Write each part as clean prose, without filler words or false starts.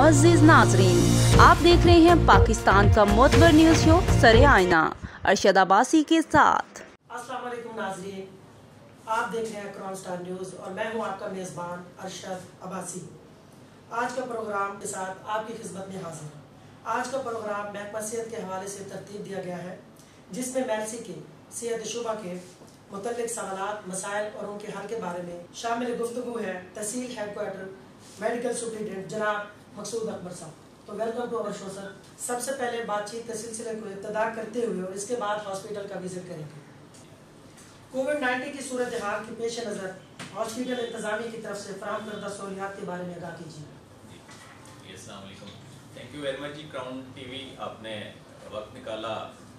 मुअज़्ज़िज़ नाज़रीन, आप देख रहे हैं पाकिस्तान का मोतबर न्यूज़ शो सरे आईना अरशद अब्बासी के साथ। अस्सलाम वालेकुम नाज़रीन, आप देख रहे हैं क्रॉन स्टार न्यूज़ और मैं हूं आपका मेज़बान अरशद अब्बासी। आज का प्रोग्राम के साथ आपकी खिदमत में हाजिर हूं। आज का प्रोग्राम महकमा सेहत के हवाले से तरतीब दिया गया है, जिसमें मेलसी के सेहत शुबा के मुतल्लिक सवालात, मसाइल और उनके हल के बारे में शामिल गुफ्तगू है तहसील हेडक्वार्टर मेडिकल सुपरिटेंडेंट जनाब मकसूद अकबर साहब। तो welcome to our show sir. सबसे पहले बातचीत के सिलसिले को इब्तिदा करते हुए और इसके बाद हॉस्पिटल का विजिट करेंगे। कोविड-19 की सूरत हाल के पेश नज़र हॉस्पिटल इंतजामिया की तरफ से फराहम करदा सहूलियात के बारे में आगाह कीजिए। अस्सलाम वालेकुम, थैंक यू वेरी मच जी। क्राउन टीवी आपने वक्त निकाला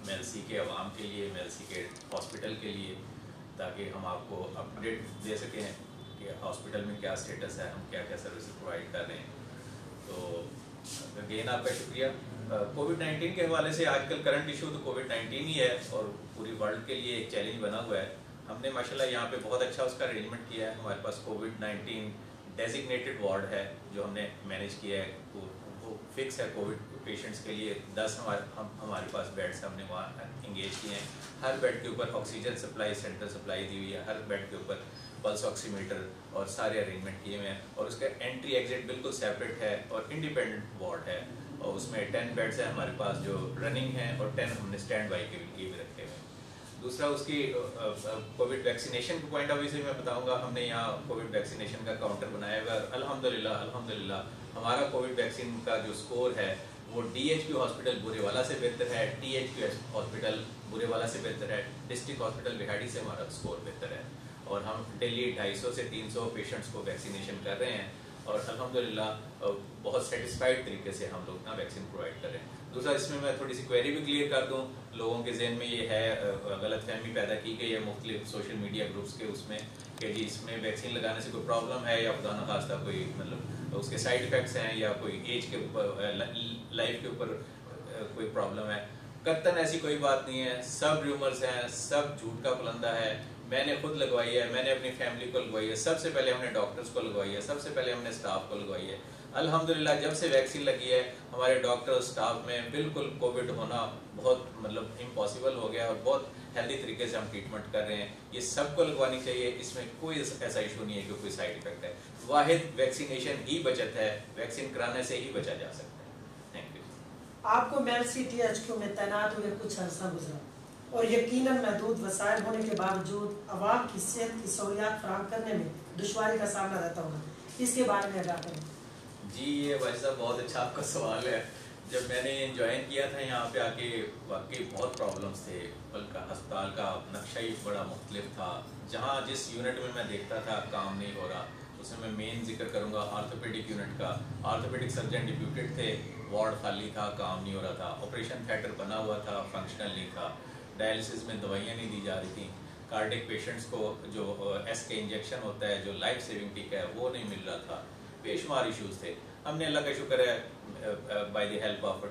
मेलसी के अवाम के लिए, मेलसी के हॉस्पिटल के लिए, ताकि हम आपको अपडेट दे सकें कि हॉस्पिटल में क्या स्टेटस है, हम क्या क्या सर्विस प्रोवाइड कर रहे हैं। तो अगेन आपका शुक्रिया। कोविड-19 के हवाले से आजकल करंट इशू तो कोविड-19 ही है और पूरी वर्ल्ड के लिए एक चैलेंज बना हुआ है। हमने माशाल्लाह यहाँ पे बहुत अच्छा उसका अरेंजमेंट किया है। हमारे पास कोविड-19 डेजिग्नेटेड वार्ड है जो हमने मैनेज किया है, वो फिक्स है कोविड पेशेंट्स के लिए। 10 हमारे पास बेड्स हमने वहाँ इंगेज किए हैं। हर बेड के ऊपर ऑक्सीजन सप्लाई, सेंट्रल सप्लाई दी हुई है। हर बेड के ऊपर पल्स ऑक्सीमीटर और सारे अरेंजमेंट किए हुए हैं। और उसका एंट्री एग्जिट बिल्कुल सेपरेट है और इंडिपेंडेंट वार्ड है। और उसमें 10 बेड्स हैं हमारे पास जो रनिंग हैं और 10 हमने स्टैंड बाई के लिए भी रखे हुए हैं। दूसरा उसकी कोविड वैक्सीनेशन के पॉइंट ऑफ व्यू से मैं बताऊंगा, हमने यहाँ कोविड वैक्सीनेशन का काउंटर बनाया हुआ है। अल्हम्दुलिल्लाह हमारा कोविड वैक्सीन का जो स्कोर है वो DHQ हॉस्पिटल बुरेवाला से बेहतर है, THQ हॉस्पिटल बुरेवाला से बेहतर है, डिस्ट्रिक्ट हॉस्पिटल बिहाड़ी से हमारा स्कोर बेहतर है। और हम डेली 250 से 300 पेशेंट्स को वैक्सीनेशन कर रहे हैं और अल्हम्दुलिल्लाह बहुत सेटिस्फाइड तरीके से हम लोग ना वैक्सीन प्रोवाइड कर रहे हैं। दूसरा, इसमें मैं थोड़ी सी क्वेरी भी क्लियर कर दूं, लोगों के जहन में ये है गलतफहमी पैदा की गई है मुख्तलिफ सोशल मीडिया ग्रुप्स के उसमें कि जी इसमें वैक्सीन लगाने से कोई प्रॉब्लम है या खुदा न खास्ता कोई मतलब उसके साइड इफेक्ट्स हैं या कोई एज के ऊपर लाइफ के ऊपर कोई प्रॉब्लम है। कतन ऐसी कोई बात नहीं है, सब रूमर्स हैं, सब झूठ का पुलंदा है। मैंने खुद लगवाई है, मैंने अपनी फैमिली को लगवाई है, सबसे पहले हमने डॉक्टर्स को लगवाई है, सबसे पहले हमने स्टाफ को लगवाई है। अल्हम्दुलिल्लाह जब से वैक्सीन लगी है हमारे डॉक्टर और स्टाफ में बिल्कुल कोविड होना बहुत मतलब इम्पॉसिबल हो गया और बहुत हेल्दी तरीके से हम ट्रीटमेंट कर रहे हैं। ये सबको लगवानी चाहिए, इसमें कोई ऐसा इशू नहीं है कि कोई साइड इफेक्ट है। वाहिद वैक्सीनेशन ही बचत है, वैक्सीन कराने से ही बचा जा सकता है। Thank you. आपको मेलसी THQ में तैनात हुए कुछ अर्सा गुजरा और यकीनन महदूद वसाइल होने के बावजूद अवाम की सेहत की सहूलियात फराहम करने में दुश्वारी का सामना रहता होगा, इसके बारे में आगाह करें। जी ये भाई साहब बहुत अच्छा आपका सवाल है। जब मैंने ज्वाइन किया था यहाँ पे आके वाकई बहुत प्रॉब्लम्स थे, बल्कि अस्पताल का नक्शा ही बड़ा मुख्तलिफ था। जहाँ जिस यूनिट में मैं देखता था काम नहीं हो रहा, उसमें मैं मेन जिक्र करूँगा आर्थोपेडिक यूनिट का। आर्थोपेडिक सर्जन डिप्यूटेड थे, वार्ड खाली था, काम नहीं हो रहा था। ऑपरेशन थिएटर बना हुआ था, फंक्शनल नहीं था। डायलिसिस में दवाइयाँ नहीं दी जा रही थी। कार्डिक पेशेंट्स को जो एस के इंजेक्शन होता है जो लाइफ सेविंग टीका है वो नहीं मिल रहा था। बेशुमार इश्यूज थे। हमने अल्लाह का शुक्र है by the help of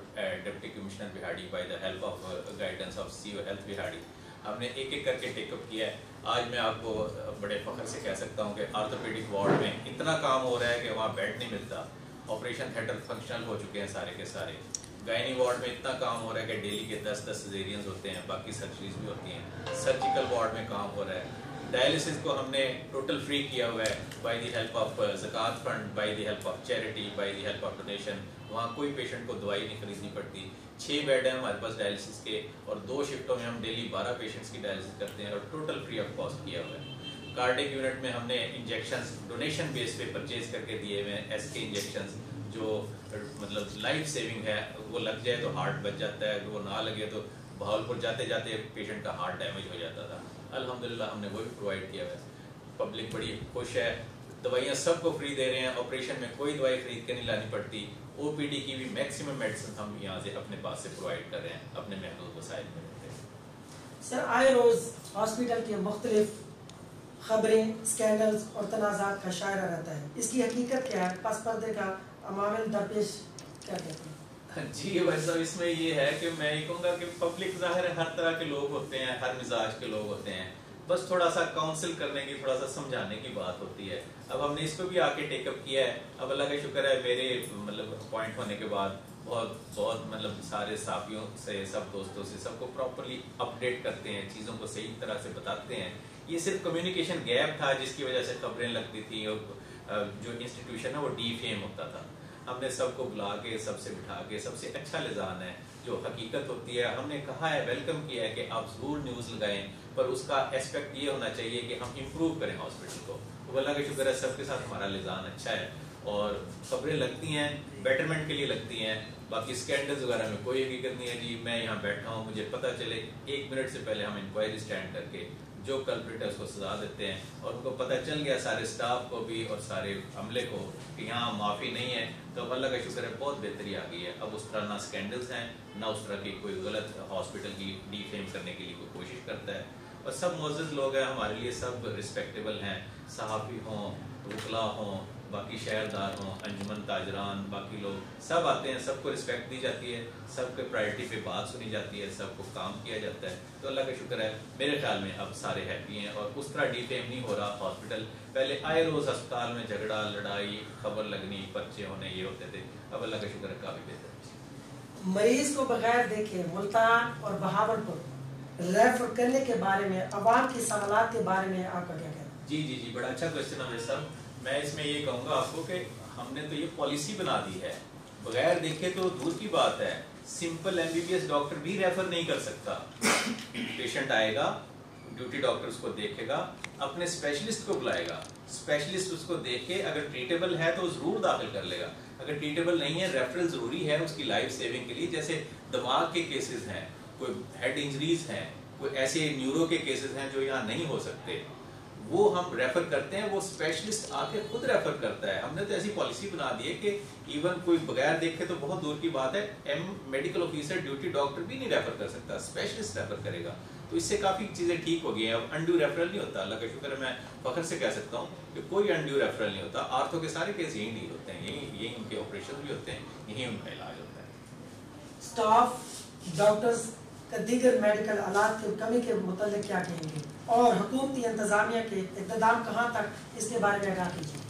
deputy commissioner बिहाड़ी, by the help of guidance of CO health बिहाड़ी, हमने एक एक करके टेकअप किया है। आज मैं आपको बड़े फख्र से कह सकता हूँ कि आर्थोपेडिक वार्ड में इतना काम हो रहा है कि वहाँ बेड नहीं मिलता। ऑपरेशन थिएटर फंक्शनल हो चुके हैं सारे के सारे। गायनी वार्ड में इतना काम हो रहा है कि डेली के 10-10 सिजेरियंस होते हैं, बाकी सर्जरीज भी होती हैं। सर्जिकल वार्ड में काम हो रहा है। डायलिसिस को हमने टोटल फ्री किया हुआ है बाय द हेल्प ऑफ ज़कात fund, by the help of charity, by the help of donation. वहाँ कोई पेशेंट को दवाई नहीं खरीदनी पड़ती। 6 बेड हैं हमारे पास डायलिसिस के और 2 शिफ्टों में हम डेली 12 पेशेंट्स की डायलिसिस करते हैं और टोटल फ्री ऑफ कॉस्ट किया हुआ है। कार्डिक यूनिट में हमने इंजेक्शंस डोनेशन बेस पे परचेज करके दिए हुए हैं। SK इंजेक्शंस जो मतलब लाइफ सेविंग है, वो लग जाए तो हार्ट बच जाता है, वो ना लगे तो बहावलपुर जाते जाते पेशेंट का हार्ट डैमेज हो जाता था। अल्हम्दुलिल्लाह हमने वो भी प्रोवाइड किया है। पब्लिक बड़ी खुश है, दवाइयाँ सबको फ्री दे रहे हैं। ऑपरेशन में कोई दवाई खरीद के नहीं लानी पड़ती। OPD की भी मैक्सिमम मेडिसिन हम यहाँ से अपने पास से प्रोवाइड कर रहे हैं, अपने महदूद वसाइल में रहते हैं। सर आए रोज हॉस्पिटल के मुख्तलिफ खबरें, स्कैंडल्स और तनाज़ात का शायरा रहता है, इसकी हकीकत क्या है? पस पर्दे का अमामिल दरपेश क्या कहते हैं? जी भाई साहब, इसमें ये है कि मैं ये कहूँगा कि पब्लिक ज़ाहिर है हर तरह के लोग होते हैं, हर मिजाज के लोग होते हैं। बस थोड़ा सा काउंसिल करने की, थोड़ा सा समझाने की बात होती है। अब हमने इसको भी आके टेकअप किया है। अब अल्लाह का शुक्र है, मेरे मतलब अपॉइंट होने के बाद बहुत मतलब सारे साथियों से, सब दोस्तों से सबको प्रॉपरली अपडेट करते हैं, चीज़ों को सही तरह से बताते हैं। ये सिर्फ कम्युनिकेशन गैप था जिसकी वजह से खबरें लगती थी और जो इंस्टीट्यूशन है वो डीफेम होता था। हमने सबको बुला के, सबसे बिठा के, सबसे अच्छा लिजान है जो हकीकत होती है, हमने कहा है, वेलकम किया है कि आप ज़रूर न्यूज़ लगाएं, पर उसका एस्पेक्ट ये होना चाहिए कि हम इम्प्रूव करें हॉस्पिटल को। तो अल्लाह का शुक्र है, सबके साथ हमारा लिजान अच्छा है और खबरें लगती हैं, बेटरमेंट के लिए लगती हैं। बाकी स्कैंडल्स वगैरह में कोई हकीकत नहीं है जी। मैं यहाँ बैठा हूँ, मुझे पता चले 1 मिनट से पहले हम इंक्वायरी स्टैंड करके जो कल्प्रिट है उसको सजा देते हैं और उनको पता चल गया, सारे स्टाफ को भी और सारे अमले को, कि यहाँ माफ़ी नहीं है। तो अल्लाह का शुक्र है, बहुत बेहतरी आ गई है। अब उस तरह ना स्कैंडल्स हैं, ना उस तरह की कोई गलत हॉस्पिटल की डीफेम करने के लिए कोई कोशिश करता है। और सब मुअज़्ज़ज़ लोग हैं हमारे लिए, सब रिस्पेक्टेबल हैं, सहाफ़ी हों, वकला हों, बाकी शहरदार हों, अंजुमन ताजरान, बाकी लोग सब आते हैं, सबको रिस्पेक्ट दी जाती है, सबके प्रायोरिटी पे बात सुनी जाती है, सबको काम किया जाता है। तो अल्लाह का शुक्र है, मेरे ख्याल में अब सारे हैप्पी हैं और उस तरह डीफेम नहीं हो रहा हॉस्पिटल। पहले आए रोज़ अस्पताल में झगड़ा, लड़ाई, खबर लगनी, पर्चे होने, ये होते थे। अब अल्लाह का शुक्र है काफ़ी बेहतर है। मरीज को बगैर देखे मुल्तान और बहावलपुर रेफर करने के बारे में, अवाम की सवालात के बारे में आपका क्या कहना है? जी, बड़ा अच्छा क्वेश्चन है साहब। मैं इसमें ये कहूँगा आपको कि हमने तो ये पॉलिसी बना दी है, बगैर देखे तो दूर की बात है, सिंपल MBBS डॉक्टर भी रेफर नहीं कर सकता। पेशेंट आएगा, ड्यूटी डॉक्टर उसको देखेगा, अपने स्पेशलिस्ट को बुलाएगा, स्पेशलिस्ट उसको देख के अगर ट्रीटेबल है तो जरूर दाखिल कर लेगा, अगर ट्रीटेबल नहीं है रेफरल जरूरी है उसकी लाइफ सेविंग के लिए। जैसे दिमाग के केसेस हैं, कोई हेड इंजरीज हैं, कोई ऐसे न्यूरो के केसेस हैं जो यहाँ नहीं हो सकते, वो हम रेफर करते हैं, वो स्पेशलिस्ट आके खुद रेफर करता है। हमने तो ऐसी पॉलिसी बना दी है कि इवन कोई बगैर देखे तो बहुत दूर की बात है, मेडिकल ऑफिसर, ड्यूटी डॉक्टर भी नहीं रेफर कर सकता, स्पेशलिस्ट रेफर करेगा। तो इससे काफ़ी चीज़ें ठीक हो गई हैं। अब अनड्यू रेफरल नहीं होता, अल्लाह का शुक्र है, मैं फख्र से कह सकता हूँ कि कोई अनड्यू रेफरल नहीं होता। आर्थो के सारे केस यही डील होते हैं, यही उनके ऑपरेशन भी होते हैं, यही उनका इलाज होता है। स्टाफ डॉक्टर्स का दीगर मेडिकल आलात की कमी के मुतालिक क्या कहेंगे और हुकूमती इंतजामिया के इक़्तिदार कहाँ तक, इसके बारे में आगाह कीजिए।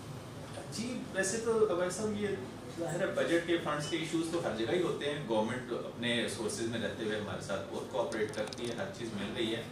जी, वैसे तो अगर सब ये ज़ाहिर है बजट के फंड्स के इश्यूज तो हर जगह ही होते हैं। गवर्नमेंट अपने सोर्सेज में रहते हुए हमारे साथ बहुत कोऑपरेट करती है, हर चीज़ मिल रही है।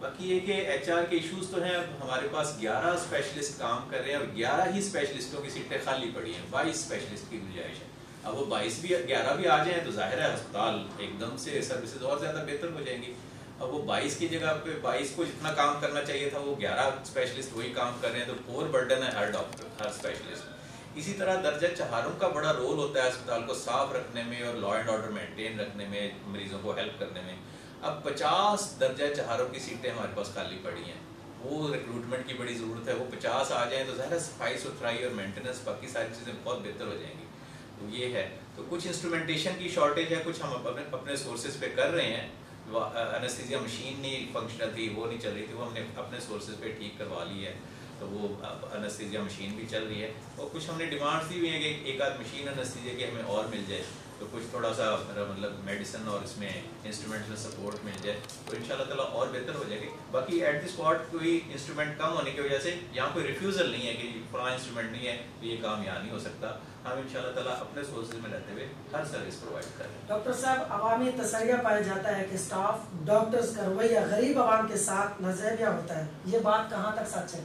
बाकी ये कि HR के इश्यूज तो हैं। अब हमारे पास 11 स्पेशलिस्ट काम कर रहे हैं और 11 ही स्पेशलिस्टों की सीटें खाली पड़ी हैं, 22 स्पेशलिस्ट की गुंजाइश है। अब वो 11 भी आ जाएँ तो जाहिर है अस्पताल एकदम से सर्विसेज और ज़्यादा बेहतर हो जाएंगी। अब वो 22 की जगह पे 22 को जितना काम करना चाहिए था वो 11 स्पेशलिस्ट वही काम कर रहे हैं, तो ओवर बर्डन है हर डॉक्टर, हर स्पेशलिस्ट। इसी तरह दर्जा चहारों का बड़ा रोल होता है अस्पताल को साफ रखने में और लॉ एंड ऑर्डर मेंटेन रखने में, मरीजों को हेल्प करने में। अब 50 दर्जा चहारों की सीटें हमारे पास खाली पड़ी हैं, वो रिक्रूटमेंट की बड़ी ज़रूरत है। वो 50 आ जाएँ तो ज़ाहिर सफाई सुथराई और मेंटेनेंस बाकी सारी चीज़ें बहुत बेहतर हो जाएंगी। तो ये है, तो कुछ इंस्ट्रूमेंटेशन की शॉर्टेज है, कुछ हम अपने सोर्सेज पे कर रहे हैं। एनेस्थीसिया मशीन नहीं फंक्शनल थी, वो नहीं चल रही थी, वो हमने अपने सोर्सेज पे ठीक करवा ली है, तो वो एनेस्थीसिया मशीन भी चल रही है। और कुछ हमने डिमांड्स दी हुई है कि एक आध मशीन एनेस्थीसिया की हमें और मिल जाए, तो कुछ थोड़ा सा मतलब मेडिसिन और इसमें इंस्ट्रूमेंट्स में सपोर्ट मिल जाए तो इंशाल्लाह ताला और बेहतर हो जाएगी। बाकी एट द स्पॉट कोई इंस्ट्रूमेंट कम होने की वजह से यहाँ कोई रिफ्यूज़ल नहीं है कि पुराना इंस्ट्रूमेंट नहीं है तो ये काम यहाँ नहीं हो सकता। हम इंशाल्लाह ताला अपने सोर्सेज में रहते हुए हर सर्विस प्रोवाइड कर रहे हैं। डॉक्टर साहब, अवामी तसरिया पाया जाता है कि स्टाफ डॉक्टर्स का रवैया गरीब आवाम के साथ नज़रिया होता है, ये बात कहाँ तक सच है?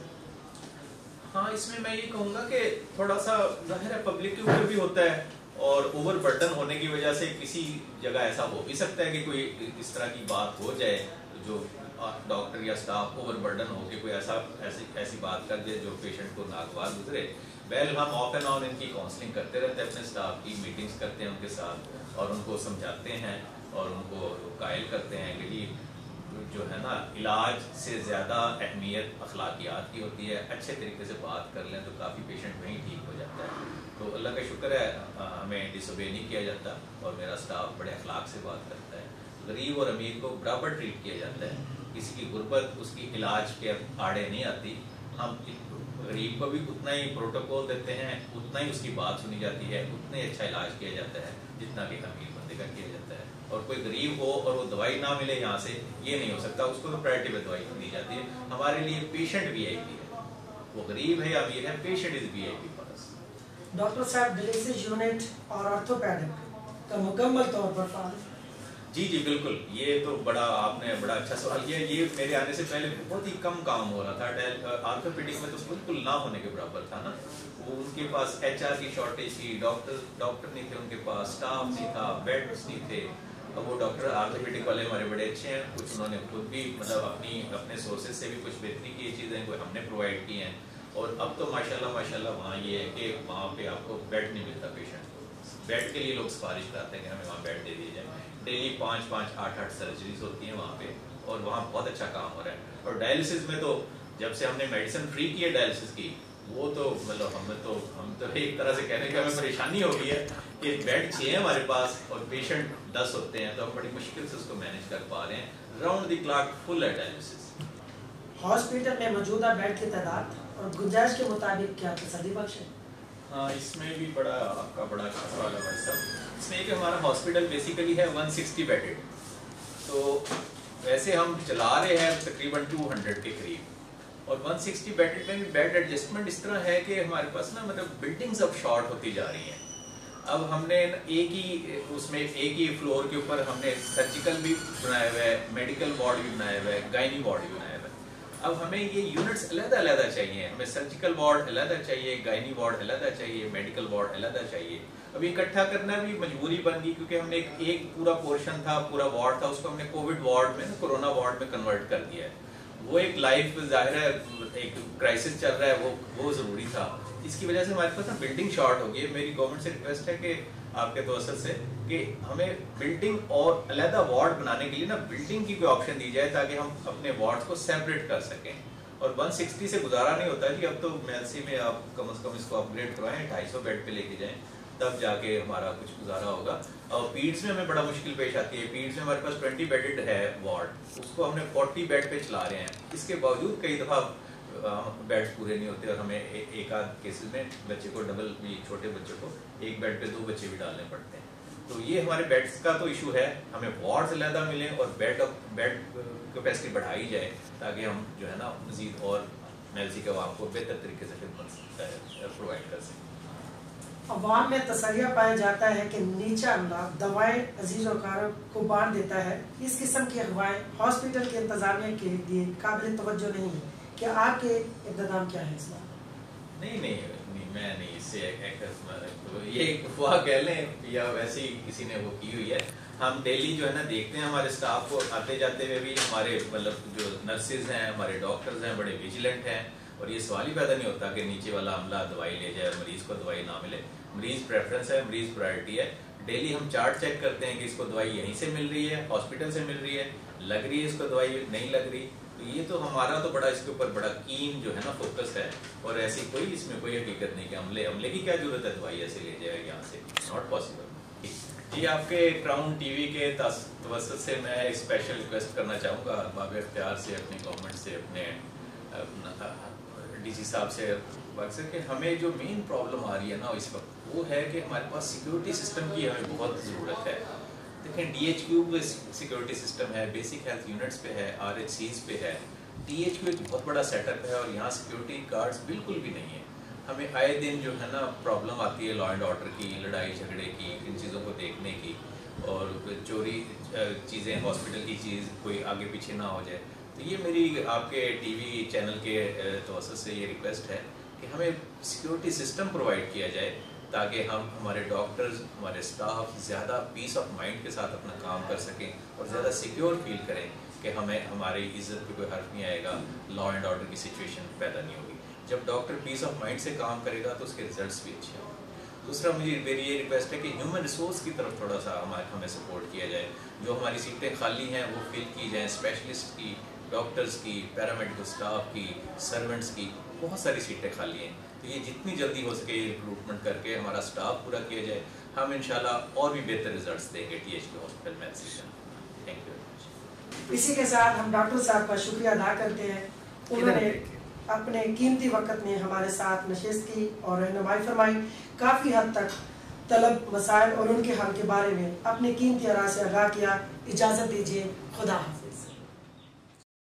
हाँ, इसमें मैं ये कहूँगा कि थोड़ा सा ज़ाहिर है पब्लिक के ऊपर भी होता है और ओवर बर्डन होने की वजह से किसी जगह ऐसा हो भी सकता है कि कोई इस तरह की बात हो जाए जो डॉक्टर या स्टाफ ओवर बर्डन हो के कोई ऐसी बात कर दे जो पेशेंट को नागवार गुजरे। वेल, हम ऑफ एंड ऑन इनकी काउंसलिंग करते रहते हैं, अपने स्टाफ की मीटिंग्स करते हैं उनके साथ और उनको समझाते हैं और उनको कायल करते हैं कि जो है ना, इलाज से ज़्यादा अहमियत अखलाकियात की होती है। अच्छे तरीके से बात कर लें तो काफ़ी पेशेंट वहीं ठीक हो जाता है। तो अल्लाह का शुक्र है हमें डिसोबे नहीं किया जाता और मेरा स्टाफ बड़े अखलाक से बात करता है। गरीब और अमीर को बराबर ट्रीट किया जाता है, किसी की गुर्बत उसकी इलाज के आड़े नहीं आती। हम गरीब को भी उतना ही प्रोटोकॉल देते हैं, उतना ही उसकी बात सुनी जाती है, उतना ही अच्छा इलाज किया जाता है जितना कि अमीर बंदे का किया जाता है। اور کوئی غریب ہو اور وہ دوائی نہ ملے یہاں سے، یہ نہیں ہو سکتا. اس کو تو پرائرٹی پہ دوائی دی جاتی ہے. ہمارے لیے پیشنٹ وی آئی پی ہے، وہ غریب ہے یا امیر ہے، patient is V I P for us. Doctor صاحب ڈائلسس یونٹ اور آرتھوپیڈک کا مکمل طور پر فعال؟ جی جی بالکل، یہ تو آپ نے بڑا اچھا سوال کیا. یہ میرے آنے سے پہلے بہت ہی کم کام ہو رہا تھا. آرتھوپیڈک میں تو بالکل نہ ہونے کے برابر تھا نا. وہ ان کے پاس ایچ آر کی شارٹیج تھی، ڈاکٹر نہیں تھے ان کے پاس، اسٹاف نہیں تھا، بیڈس نہیں تھے. اب وہ ڈاکٹر آرتھوپیڈک والے ہمارے بڑے اچھے ہیں. کچھ انہوں نے خود بھی مطلب اپنے سورسز سے بھی کچھ بہتری کی چیزیں کوئی ہم نے پرووائڈ کی ہیں. اور اب تو ماشاءاللہ وہاں یہ ہے کہ وہاں پہ آپ کو بیڈ نہیں ملتا پیشنٹ کو. بیڈ کے لیے لوگ سفارش کرتے ہیں کہ ہمیں وہاں بیڈ دے دیے جائے. ڈیلی 5-8 سرجریز ہوتی ہیں وہاں پہ، اور وہاں بہت اچھا کام ہو رہا ہے. اور ڈائلسس میں تو جب سے ہم نے میڈیسن فری کی ہے ڈائلسس کی، وہ تو مطلب ہم تو ایک طرح سے کہنے کا ہمیں پریشانی ہو گئی ہے کہ بیڈ 6 ہیں ہمارے پاس اور پیشنٹ 10 ہوتے ہیں، تو ہم بڑی مشکل سے اس کو مینیج کر پا رہے ہیں. راؤنڈ دی کلاک فل ہے ڈائلسس. ہاسپٹل میں موجودہ بیڈ کی تعداد اور گنجائش کے مطابق کیا تسلی بخش ہے؟ ہاں، اس میں بھی آپ کا بڑا اچھا سوال ہے بھائی صاحب. اس میں کہ ہمارا ہاسپٹل بیسیکلی ہے 160 بیڈڈ، تو ویسے ہم چلا رہے ہیں تقریباً 200 کے قریب. اور 160 بیڈڈ میں بھی بیڈ ایڈجسٹمنٹ اس طرح ہے کہ ہمارے پاس نا مطلب بلڈنگز اب شارٹ ہوتی جا رہی ہیں. اب ہم نے ایک ہی فلور کے اوپر ہم نے سرجیکل بھی بنایا ہوا ہے، میڈیکل وارڈ بھی بنایا ہوا ہے، گائنی وارڈ بھی بنایا ہوا ہے. اب ہمیں یہ یونٹس علیحدہ چاہیے. ہمیں سرجیکل وارڈ علیحدہ چاہیے، گائنی وارڈ علیحدہ چاہیے، میڈیکل وارڈ علیحدہ چاہیے. اب اکٹھا کرنا بھی مجبوری بن گئی کیونکہ ہم نے ایک پورا پورشن تھا، پورا وارڈ تھا، اس کو ہم نے کووڈ وارڈ میں کورونا وارڈ میں کنورٹ کر دیا ہے. وہ ایک لائف ظاہر ہے ایک کرائسس چل رہا ہے، وہ ضروری تھا. اس کی وجہ سے ہمارے پاس نا بلڈنگ شارٹ ہو گئی ہے. میری گورنمنٹ سے ریکویسٹ ہے کہ آپ کے توسط سے کہ ہمیں بلڈنگ اور علیحدہ وارڈ بنانے کے لیے نا بلڈنگ کی کوئی آپشن دی جائے تاکہ ہم اپنے وارڈ کو سیپریٹ کر سکیں. اور 160 سے گزارا نہیں ہوتا جی. اب تو میلسی میں آپ کم از کم اس کو اپ گریڈ کروائیں، 250 بیڈ پہ لے کے جائیں، تب جا کے ہمارا کچھ گزارا ہوگا. اور پیڈس میں ہمیں بڑا مشکل پیش آتی ہے. پیڈس میں ہمارے پاس 20 بیڈڈ ہے وارڈ، اس کو ہم نے 40 بیڈ پہ چلا رہے ہیں. اس کے باوجود کئی دفعہ بیڈ پورے نہیں ہوتے اور ہمیں ایک آدھ کیسز میں بچے کو ڈبل بھی، چھوٹے بچوں کو ایک بیڈ پہ 2 بچے بھی ڈالنے پڑتے ہیں. تو یہ ہمارے بیڈس کا تو ایشو ہے. ہمیں وارڈز علیحدہ ملیں اور بیڈ کیپیسٹی بڑھائی جائے تاکہ ہم جو ہے نا مزید اور میلسی کے عوام کو بہتر طریقے سے خدمت پرووائڈ کر سکیں. عوام میں تسلیہ پایا جاتا ہے کہ نیچا عملہ دوائیں عزیز و اقارب کو بانٹ دیتا ہے. اس قسم کی افواہیں ہاسپٹل کے انتظامیہ کے لیے قابل توجہ نہیں ہے. کیا آپ کے اقدام کیا ہے اس میں؟ نہیں میں نہیں اس سے یہ ایک افواہ کہہ لیں یا ویسے ہی کسی نے وہ کی ہوئی ہے. ہم ڈیلی جو ہے نا دیکھتے ہیں ہمارے اسٹاف کو آتے جاتے ہوئے بھی. ہمارے مطلب جو نرسز ہیں، ہمارے ڈاکٹرز ہیں، بڑے ویجیلنٹ ہیں. اور یہ سوال ہی پیدا نہیں ہوتا کہ نیچے والا عملہ دوائی لے جائے اور مریض کو دوائی نہ ملے. مریض پریفرنس ہے، مریض پرائرٹی ہے. ڈیلی ہم چارٹ چیک کرتے ہیں کہ اس کو دوائی یہیں سے مل رہی ہے، ہاسپٹل سے مل رہی ہے، لگ رہی ہے اس کو دوائی، نہیں لگ رہی. تو یہ تو ہمارا تو بڑا اس کے اوپر بڑا کین جو ہے نا فوکس ہے. اور ایسی کوئی اس میں کوئی حقیقت نہیں کہ عملے کی کیا ضرورت ہے دوائی ایسے لے جائے یہاں سے، ناٹ پاسبل. جی آپ کے کراؤن ٹی وی کے توسط سے میں اسپیشل ریکویسٹ کرنا چاہوں گا باب اختیار سے، اپنی گورنمنٹ سے، اپنے ڈی سی صاحب سے کہ ہمیں جو مین پرابلم آ رہی ہے نا اس وقت وہ ہے کہ ہمارے پاس سیکیورٹی سسٹم کی ہمیں بہت ضرورت ہے. دیکھیں ڈی ایچ کیو پہ سیکیورٹی سسٹم ہے، بیسک ہیلتھ یونٹس پہ ہے، آر ایچ سیز پہ ہے. ٹی ایچ کیو ایک بہت بڑا سیٹ اپ ہے اور یہاں سیکیورٹی گارڈز بالکل بھی نہیں ہیں. ہمیں آئے دن جو ہے نا پرابلم آتی ہے لا اینڈ آرڈر کی، لڑائی جھگڑے کی، ان چیزوں کو دیکھنے کی، اور چوری چیزیں، ہاسپٹل کی چیز کوئی آگے پیچھے نہ ہو جائے. تو یہ میری آپ کے ٹی وی چینل کے توسط سے یہ ریکویسٹ ہے کہ ہمیں سیکیورٹی سسٹم پرووائڈ کیا جائے تاکہ ہمارے ڈاکٹرز، ہمارے اسٹاف زیادہ پیس آف مائنڈ کے ساتھ اپنا کام کر سکیں اور زیادہ سیکیور فیل کریں کہ ہمیں ہماری عزت پہ کوئی حرف نہیں آئے گا، لا اینڈ آرڈر کی سچویشن پیدا نہیں ہوگی. جب ڈاکٹر پیس آف مائنڈ سے کام کرے گا تو اس کے ریزلٹس بھی اچھے ہوں. دوسرا میری یہ ریکویسٹ ہے کہ ہیومن ریسورس کی طرف تھوڑا سا ہمیں سپورٹ کیا جائے. جو ہماری سیٹیں خالی ہیں وہ فل کی جائیں، اسپیشلسٹ کی، ڈاکٹرز کی، پیرامیڈیکل اسٹاف کی، سرونٹس کی. بہت ساری سیٹیں خالی ہیں. تو یہ جتنی جلدی ہو سکے یہ ریکروٹمنٹ کر کے ہمارا اسٹاف پورا کیا جائے. ہم انشاءاللہ اور بھی بہتر ریزلٹس دیں گے ٹی ایچ کیو ہاسپٹل میں. Thank you. اسی کے ساتھ ہم ڈاکٹر صاحب کا شکریہ ادا کرتے ہیں. انہوں نے اپنے قیمتی وقت میں ہمارے ساتھ نشست کی اور رہنمائی فرمائی. کافی حد تک طلب مسائل اور ان کے حل کے بارے میں اپنے قیمتی آراء سے آگاہ کیا۔ اجازت دیجیے، خدا حافظ۔